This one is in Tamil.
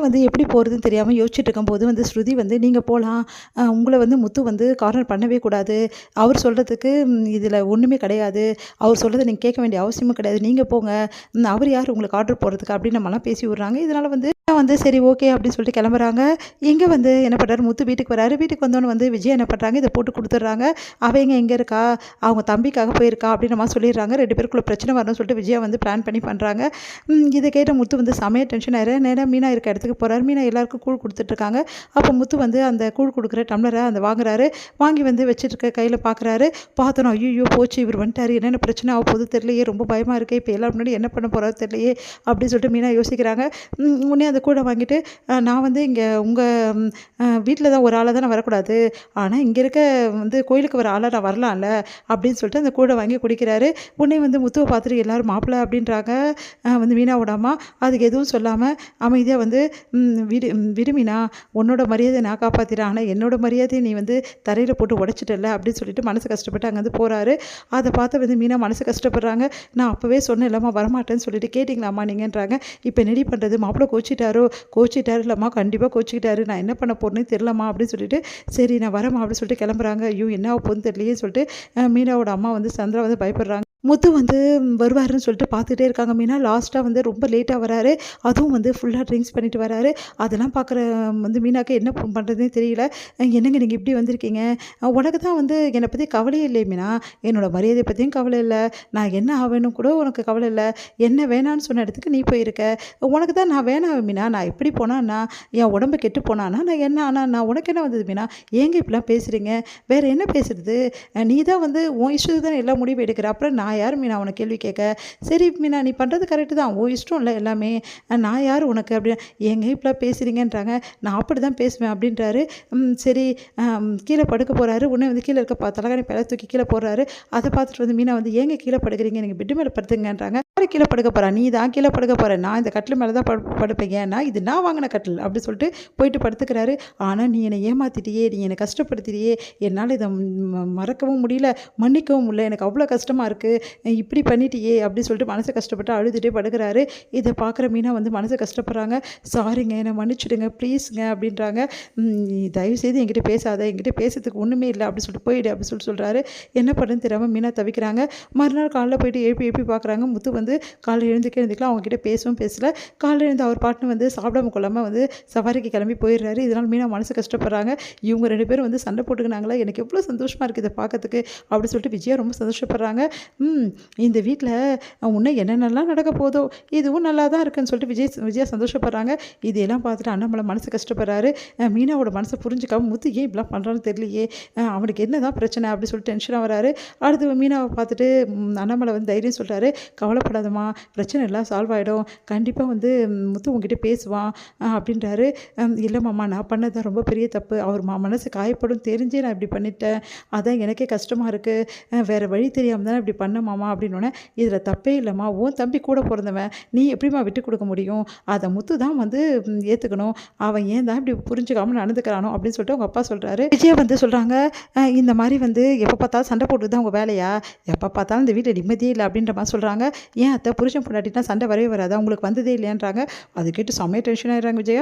வந்து எப்படி போகிறதுன்னு தெரியாமல் யோசிச்சுட்டு இருக்கும்போது வந்து ஸ்ருதி வந்து நீங்கள் போகலாம், உங்களை வந்து முத்து வந்து கார்னர் பண்ணவே கூடாது, அவர் சொல்கிறதுக்கு இதில் ஒன்றுமே கிடையாது, அவர் சொல்கிறத நீங்கள் கேட்க வேண்டிய அவசியமும் கிடையாது, நீங்கள் போங்க, அவர் யார் உங்களுக்கு ஆர்டர் போடுறதுக்கு அப்படின்னு நம்மலாம் பேசி விட்றாங்க. இதனால் வந்து சரி ஓகே அப்படின்னு சொல்லிட்டு கிளம்புறாங்க. இங்கே வந்து என்ன பண்ணுறாரு, முத்து வீட்டுக்கு வராரு. வீட்டுக்கு வந்தோன்னே வந்து விஜய் என்ன பண்ணுறாங்க, இதை போட்டு கொடுத்துட்றாங்க. அவங்க எங்கே இருக்கா, அவங்க தம்பிக்காக போயிருக்கா அப்படின்னு நம்ம சொல்லிடுறாங்க. 2 பேருக்குள்ள பிரச்சனை வரணும்னு சொல்லிட்டு விஜயா வந்து பிளான் பண்ணி பண்ணுறாங்க. இதை கேட்ட முத்து வந்து செமையாக டென்ஷன் ஆயிரு. நேராக மீனா இருக்க இடத்துக்கு போகிறாரு. மீனா எல்லாருக்கும் கூழ் கொடுத்துட்ருக்காங்க. அப்போ முத்து வந்து அந்த கூழ் கொடுக்குற டம்ளரை அந்த வாங்குறாரு. வாங்கி வந்து வச்சுட்டு கையில் பார்க்குறாரு. பார்த்தோன்னா ஐயோ போச்சு, இவர் வந்துட்டாரு, என்னென்ன பிரச்சனை ஆக போகுது தெரியலையே, ரொம்ப பயமாக இருக்குது, இப்போ எல்லாரும் முன்னாடி என்ன பண்ண போகிறாரு தெரியலையே அப்படின்னு சொல்லிட்டு மீனா யோசிக்கிறாங்க. உடனே அந்த கூடை வாங்கிட்டு நான் வந்து இங்கே உங்கள் வீட்டில் தான் ஒரு ஆளாக தான் நான் வரக்கூடாது, ஆனால் இங்கே இருக்க வந்து கோயிலுக்கு வர ஆளாக நான் வரலாம்ல அப்படின்னு சொல்லிட்டு அந்த கூடை வாங்கி குடிக்கிறாரு. உடனே வந்து முத்துவை பார்த்துட்டு எல்லாரும் மாப்பிள்ளை அப்படின்றாங்க. வந்து மீனாவோட அம்மா அதுக்கு எதுவும் சொல்லாமல் அமைதியாக வந்து விடு மீனா, உன்னோட மரியாதையை நான் காப்பாற்றிறேன், ஆனால் என்னோட மரியாதையை நீ வந்து தரையில் போட்டு உடைச்சிட்டல அப்படின்னு சொல்லிட்டு மனசு கஷ்டப்பட்டு அங்கேருந்து போகிறாரு. அதை பார்த்து வந்து மீனா மனசு கஷ்டப்படுறாங்க. நான் அப்போவே சொன்னேன் இல்லைம்மா வரமாட்டேன்னு சொல்லிட்டு, கேட்டிங்களாம்மா நீங்கன்றாங்க. இப்போ என்னடி பண்ணுறது, மாப்பிள்ளை கோச்சிட்டாரு இல்லைம்மா, கண்டிப்பாக கோச்சிக்கிட்டாரு, நான் என்ன பண்ண போகிறேன்னு தெரிலம்மா அப்படின்னு சொல்லிட்டு, சரி நான் வரேம்மா அப்படின்னு சொல்லிட்டு கிளம்புறாங்க. ஐயோ என்ன போகுதுன்னு தெரியலையே சொல்லிட்டு மீனாவோட அம்மா வந்து சந்திரா வந்து பயப்படுறாங்க. முத்து வந்து வருவாருன்னு சொல்லிட்டு பார்த்துட்டே இருக்காங்க. மீனா லாஸ்ட்டாக வந்து ரொம்ப லேட்டாக வராரு. அதுவும் வந்து ஃபுல்லாக ட்ரிங்க்ஸ் பண்ணிட்டு வராரு. அதெல்லாம் பார்க்குற வந்து மீனாக்கு என்ன பண்ணுறதுனே தெரியல. என்னங்க நீங்கள் இப்படி வந்திருக்கீங்க, உனக்கு தான் வந்து என்னை பற்றி கவலையே இல்லை மீனா, என்னோடய மரியாதை பற்றியும் கவலை இல்லை, நான் என்ன ஆவேன்னு கூட உனக்கு கவலை இல்லை, என்ன வேணான்னு சொன்ன இடத்துக்கு நீ போயிருக்க, உனக்கு தான் நான் வேணாம் மீனா, நான் எப்படி போனான்னா என் உடம்பு கெட்டு போனான்னா நான் என்ன ஆனால் நான் உனக்கு என்ன வந்தது மீனா, ஏங்க இப்படிலாம் பேசுகிறீங்க, வேறு என்ன பேசுகிறது, நீ தான் வந்து உன் இஷ்டத்துக்கு தான் எல்லா முடிவும் எடுக்கிற, அப்புறம் நான் யார் மீனா உனக்கு கேள்வி கேட்க, சரி மீனா நீ பண்ணுறது கரெக்டு தான், உன் இஷ்டம் இல்லை எல்லாமே, நான் யார் உனக்கு அப்படின்னு, ஏங்க இப்படிலாம் பேசுகிறீங்கன்றாங்க. நான் அப்படி தான் பேசுவேன் அப்படின்றாரு. சரி கீழே படுக்க போகிறாரு. உடனே வந்து கீழே இருக்க தலகாணி பேர தூக்கி கீழே போடுறாரு. அதை பார்த்துட்டு வந்து மீனா வந்து ஏங்க கீழே படுக்கிறீங்க, நீங்கள் பெட்டு மேலே படுத்துங்கன்றாங்க. யார் கீழே படுக்க போகிறா, நீ தான் கீழே படுக்க போகிற, நான் இந்த கட்டில் மேலே தான் படுப்பேன், ஏன்னா இது நான் வாங்கின கட்டில் அப்படி சொல்லிட்டு போயிட்டு படுத்துக்கிறாரு. ஆனால் நீ என்னை ஏமாத்திட்டியே, நீ என்னை கஷ்டப்படுத்திட்டியே, என்னால் இதை மறக்கவும் முடியல, மன்னிக்கவும் முடியல, எனக்கு அவ்வளோ கஷ்டமாக இருக்குது, இப்படி பண்ணிட்டியே அப்படி சொல்லிட்டு மனசு கஷ்டப்பட்டு அழுதுகிட்டே படுக்கிறாரு. இதை பார்க்குற மீனா வந்து மனசு கஷ்டப்படுறாங்க. சாரிங்க என்னை மன்னிச்சுடுங்க ப்ளீஸுங்க அப்படின்றாங்க. தயவுசெய்து என்கிட்ட பேசாத, என்கிட்ட பேசுறதுக்கு ஒன்றுமே இல்லை அப்படி சொல்லிட்டு போயிடு அப்படி சொல்கிறாரு. என்ன பண்ணுன்னு தெரியாமல் மீனா தவிக்கிறாங்க. மறுநாள் காலைல போயிட்டு எழுப்பி பார்க்குறாங்க. முத்து வந்து காலையில் எழுந்துக்கலாம், அவங்ககிட்ட பேசவும் பேசல. காலையில் எழுந்து அவர் பாட்டுன்னு வந்து சாப்பிடாம கொள்ளாமல் வந்து சவாரிக்கு கிளம்பி போயிடுறாரு. இதனால் மீனா மனசு கஷ்டப்படுறாங்க. இவங்க 2 பேரும் வந்து சண்டை போட்டுக்கினாங்களா, எனக்கு எவ்வளோ சந்தோஷமாக இருக்குது இதை பார்க்கறதுக்கு அப்படி சொல்லிட்டு விஜயா ரொம்ப சந்தோஷப்படுறாங்க. இந்த வீட்டில் இன்னும் என்னென்னலாம் நடக்க போதோ, இதுவும் நல்லா தான் இருக்குன்னு சொல்லிட்டு விஜயா சந்தோஷப்படுறாங்க. இதையெல்லாம் பார்த்துட்டு அண்ணாமலை மனசு கஷ்டப்படுறாரு. மீனாவோட மனசை புரிஞ்சுக்காம முத்து ஏன் இப்படிலாம் பண்ணுறான்னு தெரியலையே, அவனுக்கு என்ன தான் பிரச்சனை அப்படி சொல்லிட்டு டென்ஷனாக வராரு. அடுத்து மீனாவை பார்த்துட்டு அண்ணாமலை வந்து தைரியம் சொல்கிறாரு, கவலைப்படாதம்மா, பிரச்சனை எல்லாம் சால்வ் ஆகிடும், கண்டிப்பாக வந்து முத்து உங்ககிட்ட பேசுவான் அப்படின்றாரு. இல்லை மாமா, நான் பண்ணதான் ரொம்ப பெரிய தப்பு, அவர் மனசு காயப்படும் தெரிஞ்சே நான் இப்படி பண்ணிட்டேன், அதான் எனக்கே கஷ்டமாக இருக்குது, வேறு வழி தெரியாமல் தானே இப்படி பண்ண மாமா அப்படின்னோடனே, இதில் தப்பே இல்லைம்மா, உன் தம்பி கூட பிறந்தவன், நீ எப்படிம்மா விட்டு கொடுக்க முடியும், அதை முத்து தான் வந்து ஏற்றுக்கணும், அவன் ஏன் தான் இப்படி புரிஞ்சுக்காமல் நடந்துக்கிறானோ அப்படின்னு சொல்லிட்டு அவங்க அப்பா சொல்கிறாரு. விஜயா வந்து சொல்கிறாங்க, இந்த மாதிரி வந்து எப்போ பார்த்தாலும் சண்டை போட்டு தான் உங்கள் வேலையா, எப்போ பார்த்தாலும் இந்த வீட்டில் நிம்மதியே இல்லை அப்படின்ற மாதிரி சொல்கிறாங்க. ஏன் அத்தை புருஷன் பொண்டாட்டினா சண்டை வரவே வராதா, உங்களுக்கு வந்ததே இல்லையான்றாங்க. அது கேட்டு செம்மையாக டென்ஷன் ஆகிடுறாங்க விஜயா.